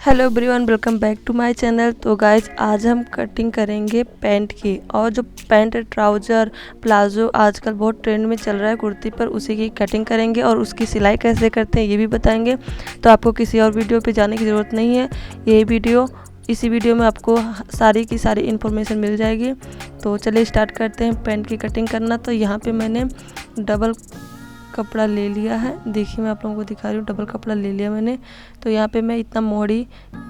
Hello everyone, welcome back to my channel. तो guys आज हम कटिंग करेंगे पैंट की, और जो पैंट ट्राउज़र प्लाजो आजकल बहुत ट्रेंड में चल रहा है कुर्ती पर, उसी की कटिंग करेंगे और उसकी सिलाई कैसे करते हैं ये भी बताएंगे। तो आपको किसी और वीडियो पे जाने की ज़रूरत नहीं है, इसी वीडियो में आपको सारी की सारी इन्फॉर्मेशन मिल जाएगी। तो चलिए स्टार्ट करते हैं पैंट की कटिंग करना। तो यहाँ पे मैंने डबल कपड़ा ले लिया है, देखिए मैं आप लोगों को दिखा रही हूँ, डबल कपड़ा ले लिया मैंने। तो यहाँ पे मैं इतना मोहड़ी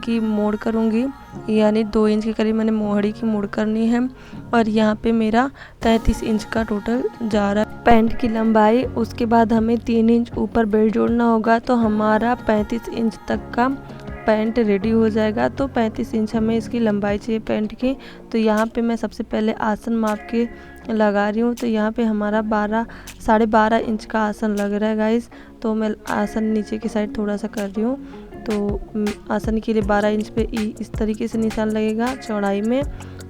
की मोड़ करूँगी, यानी 2 इंच के करीब मैंने मोहड़ी की मोड़ करनी है। और यहाँ पे मेरा 33 इंच का टोटल जा रहा है पैंट की लंबाई। उसके बाद हमें 3 इंच ऊपर बेल्ट जोड़ना होगा, तो हमारा 35 इंच तक का पैंट रेडी हो जाएगा। तो 35 इंच हमें इसकी लंबाई चाहिए पैंट की। तो यहाँ पे मैं सबसे पहले आसन माप के लगा रही हूँ। तो यहाँ पे हमारा 12.5 इंच का आसन लग रहा है गाइस। तो मैं आसन नीचे की साइड थोड़ा सा कर रही हूँ। तो आसन के लिए 12 इंच पे इस तरीके से निशान लगेगा चौड़ाई में।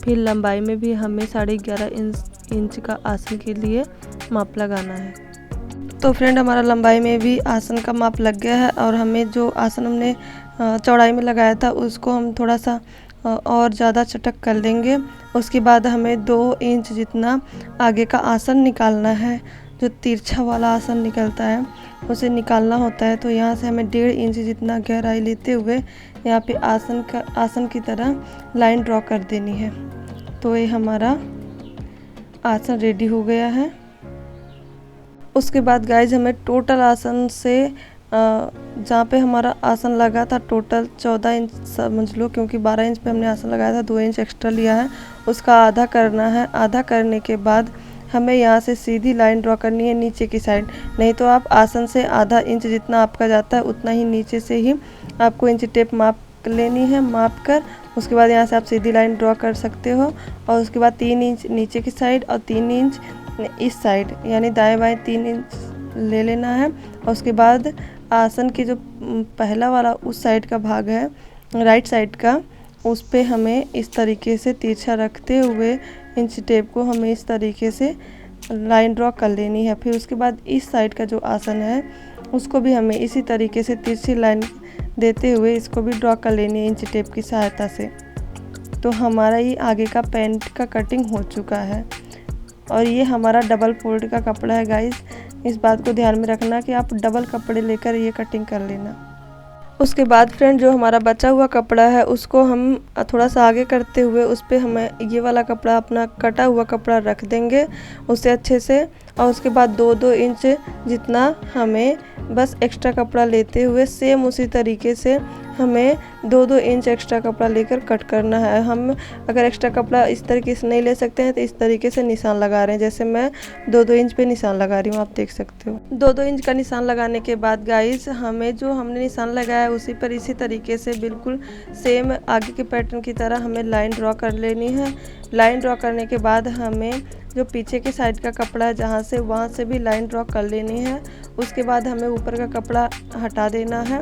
फिर लंबाई में भी हमें 11.5 इंच का आसन के लिए माप लगाना है। तो फ्रेंड हमारा लंबाई में भी आसन का माप लग गया है, और हमें जो आसन हमने चौड़ाई में लगाया था उसको हम थोड़ा सा और ज़्यादा चटक कर लेंगे। उसके बाद हमें 2 इंच जितना आगे का आसन निकालना है, जो तिरछा वाला आसन निकलता है उसे निकालना होता है। तो यहाँ से हमें 1.5 इंच जितना गहराई लेते हुए यहाँ पे आसन की तरह लाइन ड्रॉ कर देनी है। तो ये हमारा आसन रेडी हो गया है। उसके बाद गाइज हमें टोटल आसन से जहाँ पे हमारा आसन लगा था टोटल 14 इंच समझ लो, क्योंकि 12 इंच पे हमने आसन लगाया था, 2 इंच एक्स्ट्रा लिया है, उसका आधा करना है। आधा करने के बाद हमें यहाँ से सीधी लाइन ड्रॉ करनी है नीचे की साइड। नहीं तो आप आसन से आधा इंच जितना आपका जाता है उतना ही नीचे से ही आपको इंच टेप माप लेनी है। माप कर उसके बाद यहाँ से आप सीधी लाइन ड्रॉ कर सकते हो। और उसके बाद 3 इंच नीचे की साइड और 3 इंच इस साइड, यानी दाएं बाएं 3 इंच ले लेना है। और उसके बाद आसन की जो पहला वाला उस साइड का भाग है, राइट साइड का, उस पे हमें इस तरीके से तिरछा रखते हुए इंच टेप को हमें इस तरीके से लाइन ड्रॉ कर लेनी है। फिर उसके बाद इस साइड का जो आसन है उसको भी हमें इसी तरीके से तिरछी लाइन देते हुए इसको भी ड्रॉ कर लेनी है इंच टेप की सहायता से। तो हमारा ये आगे का पैंट का कटिंग हो चुका है। और ये हमारा डबल फोल्ड का कपड़ा है गाइस, इस बात को ध्यान में रखना कि आप डबल कपड़े लेकर ये कटिंग कर लेना। उसके बाद फ्रेंड जो हमारा बचा हुआ कपड़ा है उसको हम थोड़ा सा आगे करते हुए उस पर हमें ये वाला कपड़ा, अपना कटा हुआ कपड़ा रख देंगे उसे अच्छे से। और उसके बाद 2-2 इंच जितना हमें बस एक्स्ट्रा कपड़ा लेते हुए सेम उसी तरीके से हमें 2-2 इंच एक्स्ट्रा कपड़ा लेकर कट करना है। हम अगर एक्स्ट्रा कपड़ा इस तरीके से नहीं ले सकते हैं तो इस तरीके से निशान लगा रहे हैं, जैसे मैं 2-2 इंच पे निशान लगा रही हूँ, आप देख सकते हो। 2-2 इंच का निशान लगाने के बाद गाइस हमें जो हमने निशान लगाया है उसी पर इसी तरीके से बिल्कुल सेम आगे के पैटर्न की तरह हमें लाइन ड्रॉ कर लेनी है। लाइन ड्रॉ करने के बाद हमें जो पीछे के साइड का कपड़ा है जहाँ से, वहाँ से भी लाइन ड्रॉ कर लेनी है। उसके बाद हमें ऊपर का कपड़ा हटा देना है।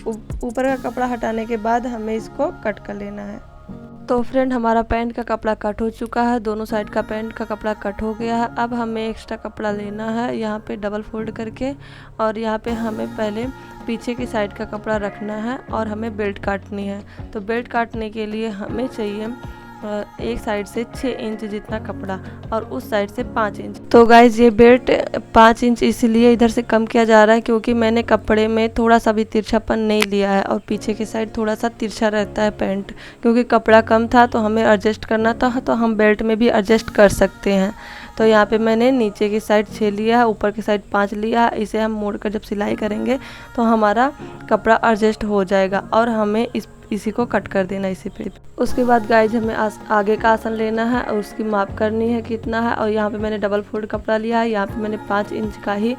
ऊपर का कपड़ा हटाने के बाद हमें इसको कट कर लेना है। तो फ्रेंड हमारा पैंट का कपड़ा कट हो चुका है, दोनों साइड का पैंट का कपड़ा कट हो गया है। अब हमें एक्स्ट्रा कपड़ा लेना है यहाँ पे डबल फोल्ड करके, और यहाँ पे हमें पहले पीछे की साइड का कपड़ा रखना है और हमें बेल्ट काटनी है। तो बेल्ट काटने के लिए हमें चाहिए एक साइड से 6 इंच जितना कपड़ा और उस साइड से 5 इंच। तो गाइज ये बेल्ट 5 इंच इसलिए इधर से कम किया जा रहा है क्योंकि मैंने कपड़े में थोड़ा सा भी तिरछापन नहीं लिया है, और पीछे की साइड थोड़ा सा तिरछा रहता है पैंट, क्योंकि कपड़ा कम था तो हमें एडजस्ट करना था। तो हम बेल्ट में भी एडजस्ट कर सकते हैं। तो यहाँ पे मैंने नीचे की साइड 6 लिया है, ऊपर की साइड 5 लिया है। इसे हम मोड़ कर जब सिलाई करेंगे तो हमारा कपड़ा एडजस्ट हो जाएगा, और हमें इसी को कट कर देना इसी पे। उसके बाद गाइज हमें आगे का आसन लेना है और उसकी माप करनी है कितना है। और यहाँ पे मैंने डबल फोल्ड कपड़ा लिया है, यहाँ पे मैंने 5 इंच का ही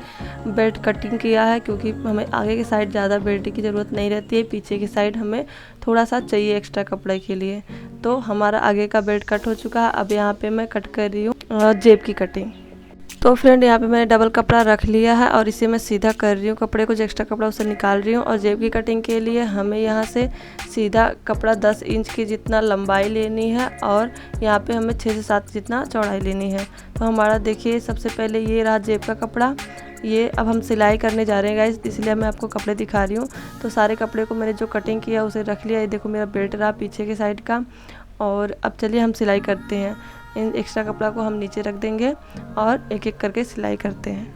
बेल्ट कटिंग किया है, क्योंकि हमें आगे की साइड ज़्यादा बेल्ट की ज़रूरत नहीं रहती है, पीछे की साइड हमें थोड़ा सा चाहिए एक्स्ट्रा कपड़े के लिए। तो हमारा आगे का बेल्ट कट हो चुका है। अब यहाँ पे मैं कट कर रही हूँ जेब की कटिंग। तो फ्रेंड यहाँ पे मैंने डबल कपड़ा रख लिया है और इसे मैं सीधा कर रही हूँ, कपड़े को जो एक्स्ट्रा कपड़ा उसे निकाल रही हूँ। और जेब की कटिंग के लिए हमें यहाँ से सीधा कपड़ा 10 इंच की जितना लंबाई लेनी है और यहाँ पे हमें 6 से 7 जितना चौड़ाई लेनी है। तो हमारा देखिए सबसे पहले ये रहा जेब का कपड़ा। ये अब हम सिलाई करने जा रहे हैं गाइस, इसलिए मैं आपको कपड़े दिखा रही हूँ। तो सारे कपड़े को मैंने जो कटिंग किया उसे रख लिया। ये देखो मेरा बेल्ट रहा पीछे के साइड का। और अब चलिए हम सिलाई करते हैं। इन एक्स्ट्रा कपड़ा को हम नीचे रख देंगे और एक एक करके सिलाई करते हैं।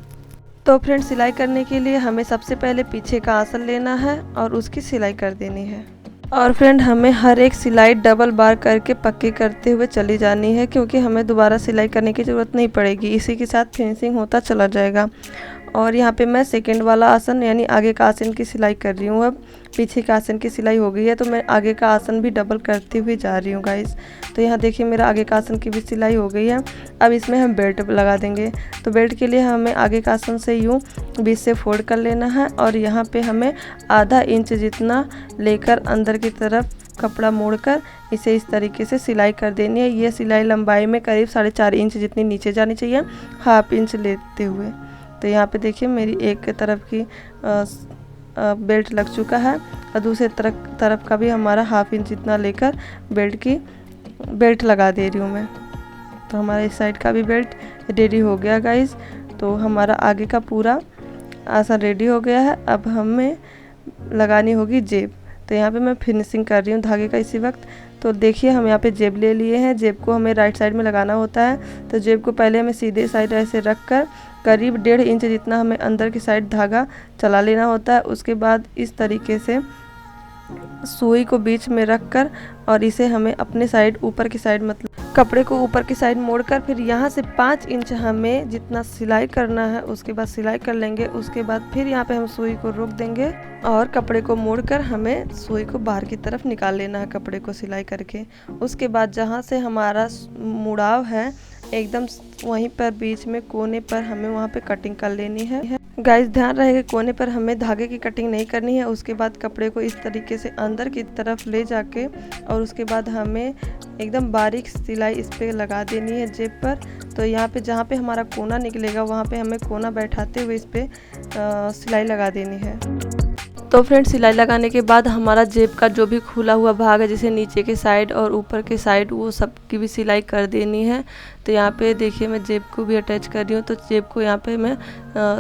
तो फ्रेंड सिलाई करने के लिए हमें सबसे पहले पीछे का आंचल लेना है और उसकी सिलाई कर देनी है। और फ्रेंड हमें हर एक सिलाई डबल बार करके पक्की करते हुए चली जानी है, क्योंकि हमें दोबारा सिलाई करने की ज़रूरत नहीं पड़ेगी, इसी के साथ फिनिशिंग होता चला जाएगा। और यहाँ पे मैं सेकंड वाला आसन यानी आगे का आसन की सिलाई कर रही हूँ। अब पीछे का आसन की सिलाई हो गई है तो मैं आगे का आसन भी डबल करती हुई जा रही हूँ गाइस। तो यहाँ देखिए मेरा आगे का आसन की भी सिलाई हो गई है। अब इसमें हम बेल्ट लगा देंगे। तो बेल्ट के लिए हमें आगे का आसन से यूँ बीच से फोल्ड कर लेना है और यहाँ पे हमें आधा इंच जितना लेकर अंदर की तरफ कपड़ा मोड़कर इसे इस तरीके से सिलाई कर देनी है। ये सिलाई लंबाई में करीब 4.5 इंच जितनी नीचे जानी चाहिए, हाफ इंच लेते हुए। तो यहाँ पे देखिए मेरी एक तरफ की बेल्ट लग चुका है और दूसरे तरफ का भी हमारा हाफ इंच जितना लेकर बेल्ट लगा दे रही हूँ मैं। तो हमारा इस साइड का भी बेल्ट रेडी हो गया गाइस। तो हमारा आगे का पूरा आसन रेडी हो गया है। अब हमें लगानी होगी जेब। तो यहाँ पे मैं फिनिशिंग कर रही हूँ धागे का इसी वक्त। तो देखिए हम यहाँ पे जेब ले लिए हैं। जेब को हमें राइट साइड में लगाना होता है। तो जेब को पहले हमें सीधे साइड ऐसे रख कर करीब 1.5 इंच जितना हमें अंदर की साइड धागा चला लेना होता है। उसके बाद इस तरीके से सुई को बीच में रख कर और इसे हमें अपने साइड ऊपर की साइड मतलब कपड़े को ऊपर की साइड मोड़कर फिर यहाँ से 5 इंच हमें जितना सिलाई करना है उसके बाद सिलाई कर लेंगे। उसके बाद फिर यहाँ पे हम सुई को रोक देंगे और कपड़े को मोड़कर हमें सुई को बाहर की तरफ निकाल लेना है कपड़े को सिलाई करके। उसके बाद जहाँ से हमारा मुड़ाव है एकदम वहीं पर बीच में कोने पर हमें वहाँ पे कटिंग कर लेनी है। गाइस ध्यान रहेगा कोने पर हमें धागे की कटिंग नहीं करनी है। उसके बाद कपड़े को इस तरीके से अंदर की तरफ ले जाके और उसके बाद हमें एकदम बारीक सिलाई इस पे लगा देनी है जेब पर। तो यहाँ पे जहाँ पे हमारा कोना निकलेगा वहाँ पे हमें कोना बैठाते हुए इस पे सिलाई लगा देनी है। तो फ्रेंड सिलाई लगाने के बाद हमारा जेब का जो भी खुला हुआ भाग है जैसे नीचे के साइड और ऊपर के साइड वो सब की भी सिलाई कर देनी है। तो यहाँ पे देखिए मैं जेब को भी अटैच कर रही हूँ। तो जेब को यहाँ पे मैं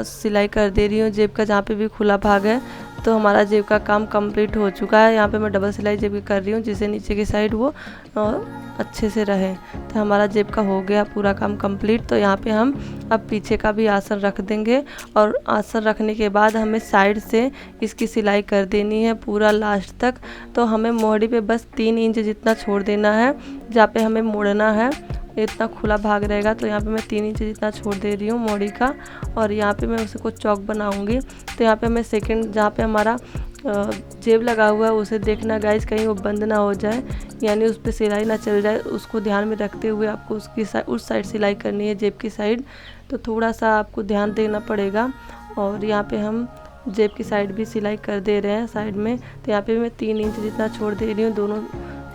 सिलाई कर दे रही हूँ जेब का जहाँ पे भी खुला भाग है। तो हमारा जेब का काम कंप्लीट हो चुका है। यहाँ पे मैं डबल सिलाई जेब की कर रही हूँ जिससे नीचे की साइड वो अच्छे से रहे। तो हमारा जेब का हो गया पूरा काम कंप्लीट। तो यहाँ पे हम अब पीछे का भी आसन रख देंगे और आसन रखने के बाद हमें साइड से इसकी सिलाई कर देनी है पूरा लास्ट तक। तो हमें मोहड़ी पे बस 3 इंच जितना छोड़ देना है जहाँ पे हमें मोड़ना है। इतना खुला भाग रहेगा तो यहाँ पे मैं 3 इंच जितना छोड़ दे रही हूँ मोड़ी का। और यहाँ पे मैं उसे कुछ चौक बनाऊंगी। तो यहाँ पे मैं सेकंड जहाँ पे हमारा जेब लगा हुआ है उसे देखना गाइस कहीं वो बंद ना हो जाए यानी उस पर सिलाई ना चल जाए, उसको ध्यान में रखते हुए आपको उस साइड सिलाई करनी है जेब की साइड। तो थोड़ा सा आपको ध्यान देना पड़ेगा। और यहाँ पे हम जेब की साइड भी सिलाई कर दे रहे हैं साइड में। तो यहाँ पे मैं 3 इंच जितना छोड़ दे रही हूँ दोनों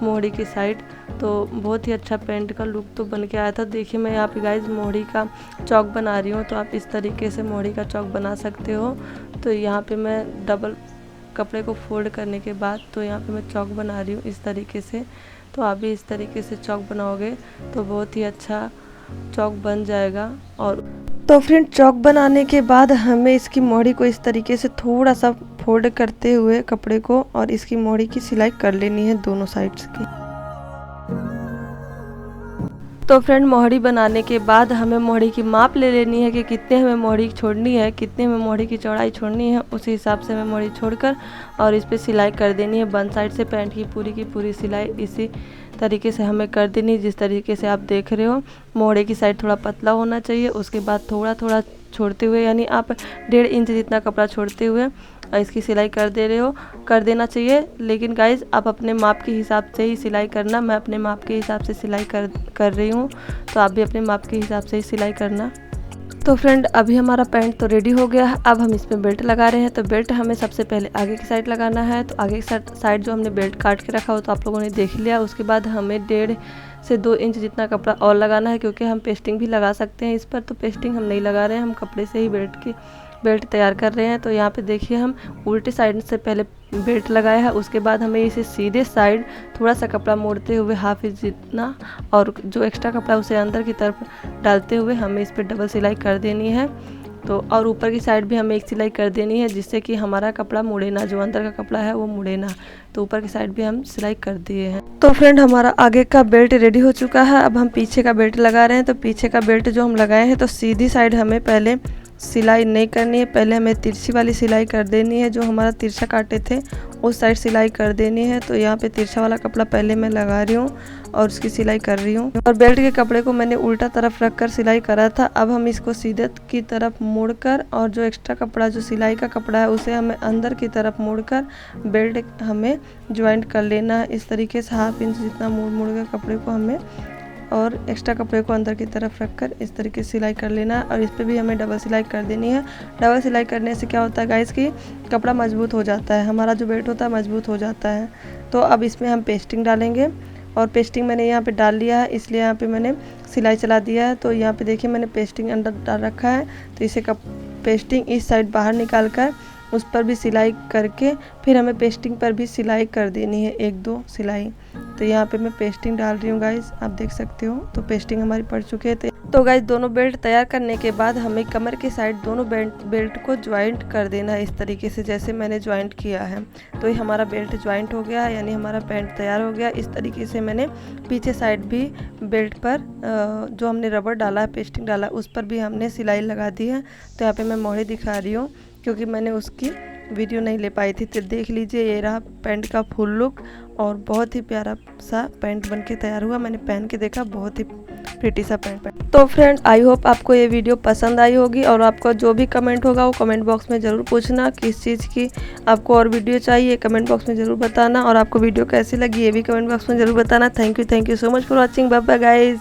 मोहड़ी की साइड। तो बहुत ही अच्छा पैंट का लुक तो बन के आया था। देखिए मैं यहाँ पे गाइस मोहड़ी का चौक बना रही हूँ। तो आप इस तरीके से मोहड़ी का चौक बना सकते हो। तो यहाँ पे मैं डबल कपड़े को फोल्ड करने के बाद तो यहाँ पे मैं चौक बना रही हूँ इस तरीके से। तो आप भी इस तरीके से चौक बनाओगे तो बहुत ही अच्छा चौक बन जाएगा। और तो फ्रेंड चौक बनाने के बाद हमें इसकी मोहड़ी को इस तरीके से थोड़ा सा फोल्ड करते हुए कपड़े को और इसकी मोहड़ी की सिलाई कर लेनी है दोनों साइड्स की। तो फ्रेंड मोहड़ी बनाने के बाद हमें मोहड़ी की माप ले लेनी है कि कितने हमें मोहड़ी छोड़नी है, कितने हमें मोहड़ी की चौड़ाई छोड़नी है। उसी हिसाब से हमें मोहड़ी छोड़कर और इस पे सिलाई कर देनी है। वन साइड से पैंट की पूरी सिलाई इसी तरीके से हमें कर देनी जिस तरीके से आप देख रहे हो। मोहड़ी की साइड थोड़ा पतला होना चाहिए। उसके बाद थोड़ा थोड़ा छोड़ते हुए यानी आप 1.5 इंच जितना कपड़ा छोड़ते हुए इसकी सिलाई कर देना चाहिए। लेकिन गाइज आप अपने माप के हिसाब से ही सिलाई करना। मैं अपने माप के हिसाब से सिलाई कर रही हूँ। तो आप भी अपने माप के हिसाब से ही सिलाई करना। तो फ्रेंड अभी हमारा पैंट तो रेडी हो गया है। अब हम इसमें बेल्ट लगा रहे हैं। तो बेल्ट हमें सबसे पहले आगे की साइड लगाना है। तो आगे की साइड जो हमने बेल्ट काट के रखा हो तो आप लोगों ने देख लिया। उसके बाद हमें 1.5 से 2 इंच जितना कपड़ा और लगाना है, क्योंकि हम पेस्टिंग भी लगा सकते हैं इस पर। तो पेस्टिंग हम नहीं लगा रहे हैं, हम कपड़े से ही बेल्ट तैयार कर रहे हैं। तो यहाँ पे देखिए हम उल्टी साइड से पहले बेल्ट लगाया है, उसके बाद हमें इसे सीधे साइड थोड़ा सा कपड़ा मोड़ते हुए हाफ इंच जितना, और जो एक्स्ट्रा कपड़ा उसे अंदर की तरफ डालते हुए हमें इस पर डबल सिलाई कर देनी है। तो और ऊपर की साइड भी हमें एक सिलाई कर देनी है, जिससे कि हमारा कपड़ा मुड़े ना, जो अंदर का कपड़ा है वो मुड़े ना। तो ऊपर की साइड भी हम सिलाई कर दिए हैं। तो फ्रेंड हमारा आगे का बेल्ट रेडी हो चुका है। अब हम पीछे का बेल्ट लगा रहे हैं। तो पीछे का बेल्ट जो हम लगाए हैं, तो सीधी साइड हमें पहले सिलाई नहीं करनी है, पहले हमें तिरछी वाली सिलाई कर देनी है। जो हमारा तिरछा काटे थे उस साइड सिलाई कर देनी है। तो यहाँ पे तिरछा वाला कपड़ा पहले मैं लगा रही हूँ और उसकी सिलाई कर रही हूँ। और बेल्ट के कपड़े को मैंने उल्टा तरफ रख कर सिलाई करा था। अब हम इसको सीधे की तरफ मोड़कर, और जो एक्स्ट्रा कपड़ा जो सिलाई का कपड़ा है उसे हमें अंदर की तरफ मोड़कर बेल्ट हमें ज्वाइंट कर लेना है। इस तरीके से हाफ इंच जितना मोड़ कर कपड़े को हमें, और एक्स्ट्रा कपड़े को अंदर की तरफ रखकर इस तरीके से सिलाई कर लेना है। और इस पर भी हमें डबल सिलाई कर देनी है। डबल सिलाई करने से क्या होता है गाइस कि कपड़ा मजबूत हो जाता है, हमारा जो बेल्ट होता है मजबूत हो जाता है। तो अब इसमें हम पेस्टिंग डालेंगे, और पेस्टिंग मैंने यहाँ पे डाल लिया है, इसलिए यहाँ पे मैंने सिलाई चला दिया है। तो यहाँ पे देखिए मैंने पेस्टिंग अंदर डाल रखा है। तो इसे पेस्टिंग इस साइड बाहर निकाल कर उस पर भी सिलाई करके फिर हमें पेस्टिंग पर भी सिलाई कर देनी है, 1-2 सिलाई। तो यहाँ पे मैं पेस्टिंग डाल रही हूँ गाइस, आप देख सकते हो। तो पेस्टिंग हमारी पड़ चुकी है। तो गाइस दोनों बेल्ट तैयार करने के बाद हमें कमर के साइड दोनों बेल्ट को ज्वाइंट कर देना है, इस तरीके से जैसे मैंने ज्वाइंट किया है। तो ये हमारा बेल्ट ज्वाइंट हो गया, यानी हमारा पैंट तैयार हो गया। इस तरीके से मैंने पीछे साइड भी बेल्ट पर जो हमने रबर डाला है, पेस्टिंग डाला, उस पर भी हमने सिलाई लगा दी है। तो यहाँ पे मैं मोहरे दिखा रही हूँ, क्योंकि मैंने उसकी वीडियो नहीं ले पाई थी। तो देख लीजिए, ये रहा पैंट का फुल लुक, और बहुत ही प्यारा सा पैंट बनके तैयार हुआ। मैंने पहन के देखा, बहुत ही प्रिटी सा पैंट। तो फ्रेंड्स आई होप आपको ये वीडियो पसंद आई होगी, और आपका जो भी कमेंट होगा वो कमेंट बॉक्स में ज़रूर पूछना, किस चीज़ की आपको और वीडियो चाहिए कमेंट बॉक्स में ज़रूर बताना। और आपको वीडियो कैसी लगी ये भी कमेंट बॉक्स में ज़रूर बताना। Thank you so much for watching. Bye bye guys.